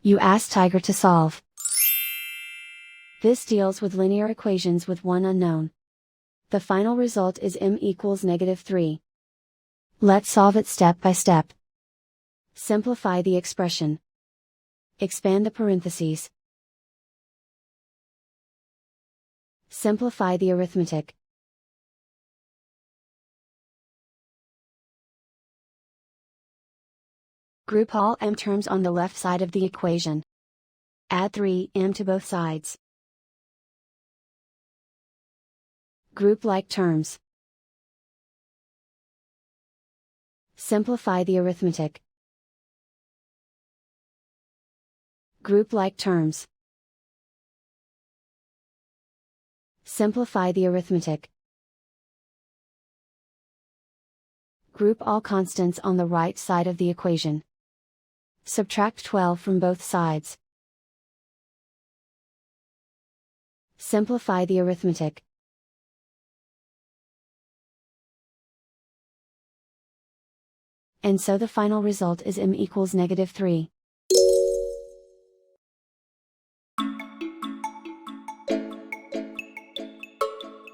You ask Tiger to solve. This deals with linear equations with one unknown. The final result is m equals -3. Let's solve it step by step. Simplify the expression. Expand the parentheses. Simplify the arithmetic. Group all m terms on the left side of the equation. Add 3m to both sides. Group like terms. Simplify the arithmetic. Group like terms. Simplify the arithmetic. Group all constants on the right side of the equation. Subtract 12 from both sides. Simplify the arithmetic. And so the final result is m equals -3.